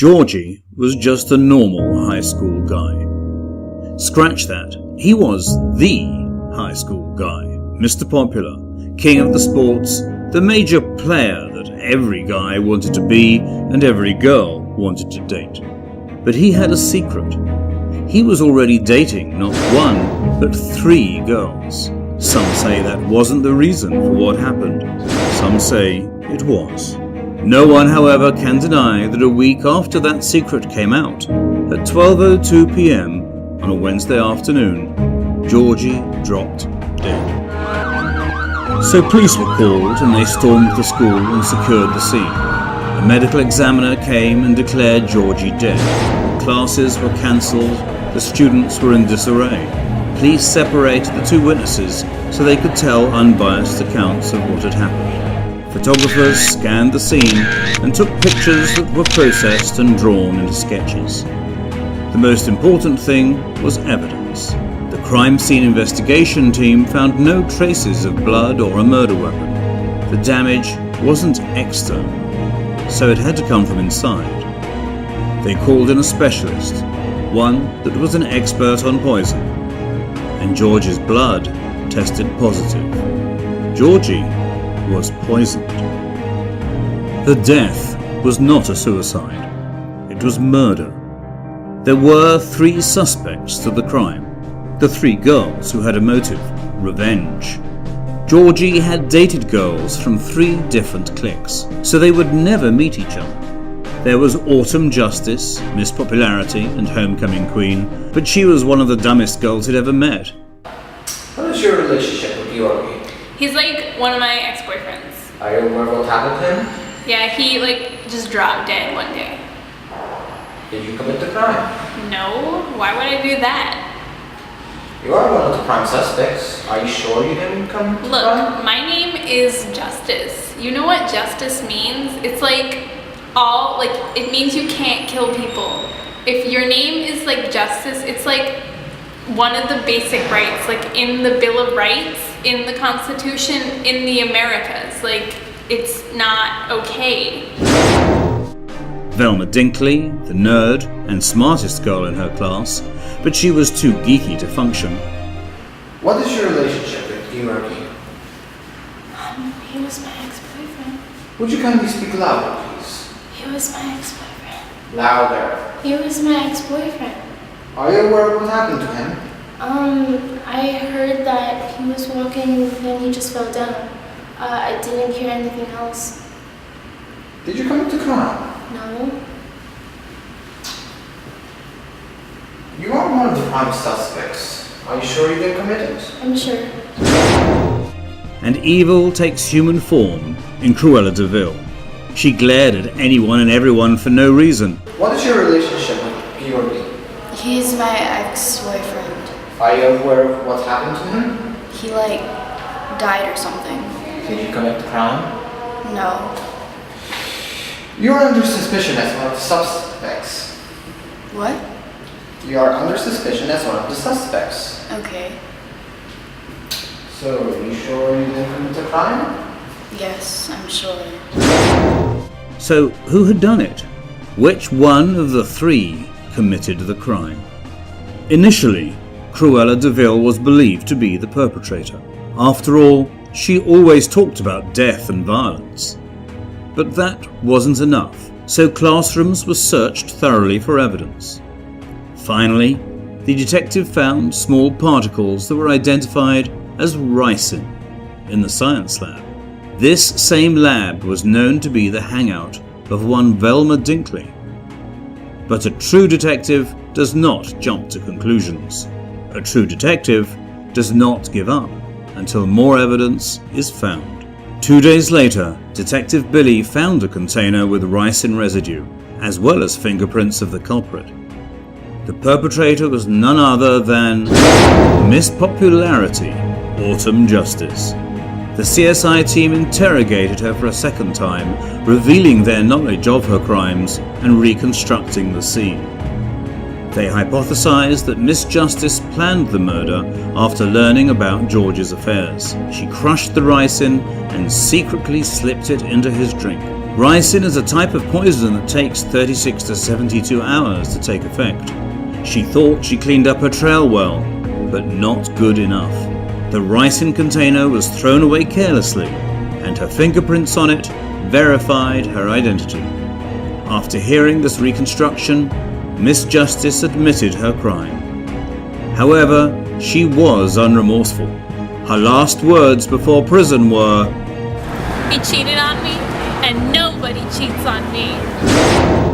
Georgie was just a normal high school guy. Scratch that, he was the high school guy, Mr. Popular, king of the sports, the major player that every guy wanted to be and every girl wanted to date. But he had a secret. He was already dating not one, but 3 girls. Some say that wasn't the reason for what happened. Some say it was. No one, however, can deny that a week after that secret came out, at 12:02 p.m. on a Wednesday afternoon, Georgie dropped dead. So police were called and they stormed the school and secured the scene. A medical examiner came and declared Georgie dead. Classes were cancelled, the students were in disarray. Police separated the 2 witnesses so they could tell unbiased accounts of what had happened. Photographers scanned the scene and took pictures that were processed and drawn into sketches. The most important thing was evidence. The crime scene investigation team found no traces of blood or a murder weapon. The damage wasn't external, so it had to come from inside. They called in a specialist, one that was an expert on poison, and Georgie's blood tested positive. Georgie was poisoned. The death was not a suicide. It was murder. There were 3 suspects to the crime. The 3 girls who had a motive, revenge. Georgie had dated girls from 3 different cliques, so they would never meet each other. There was Autumn Justice, Miss Popularity and Homecoming Queen, but she was one of the dumbest girls he'd ever met. What is your relationship with Georgie? He's like one of my ex-boyfriends. Are you aware of what happened to him? Yeah, he just dropped dead one day. Did you commit the crime? No, why would I do that? You are one of the prime suspects. Are you sure you didn't commit the crime? Look, my name is Justice. You know what justice means? It's it means you can't kill people. If your name is Justice, it's one of the basic rights, in the Bill of Rights, in the Constitution, in the Americas. It's not okay. Velma Dinkley, the nerd and smartest girl in her class, but she was too geeky to function. What is your relationship with Georgie? He was my ex-boyfriend. Would you kindly speak louder, please? He was my ex-boyfriend. Louder. He was my ex-boyfriend. Are you aware of what happened to him? I heard that he was walking and he just fell down. I didn't hear anything else. Did you commit the crime? No. You are one of the prime suspects. Are you sure you didn't commit it? I'm sure. And evil takes human form in Cruella de Vil. She glared at anyone and everyone for no reason. What is your relationship with Georgie? He's my ex-boyfriend. Are you aware of what happened to him? He died or something. Did you commit the crime? No. You are under suspicion as one of the suspects. What? You are under suspicion as one of the suspects. Okay. So, are you sure you didn't commit the crime? Yes, I'm sure. So, who had done it? Which one of the 3 committed the crime? Initially, Cruella de Vil was believed to be the perpetrator. After all, she always talked about death and violence. But that wasn't enough, so classrooms were searched thoroughly for evidence. Finally, the detective found small particles that were identified as ricin in the science lab. This same lab was known to be the hangout of one Velma Dinkley. But a true detective does not jump to conclusions. A true detective does not give up until more evidence is found. 2 days later, Detective Billy found a container with ricin residue, as well as fingerprints of the culprit. The perpetrator was none other than Miss Popularity, Autumn Justice. The CSI team interrogated her for a second time, revealing their knowledge of her crimes and reconstructing the scene. They hypothesized that Miss Justice planned the murder after learning about George's affairs. She crushed the ricin and secretly slipped it into his drink. Ricin is a type of poison that takes 36 to 72 hours to take effect. She thought she cleaned up her trail well, but not good enough. The ricin container was thrown away carelessly, and her fingerprints on it verified her identity. After hearing this reconstruction, Miss Justice admitted her crime. However, she was unremorseful. Her last words before prison were, He cheated on me, and nobody cheats on me.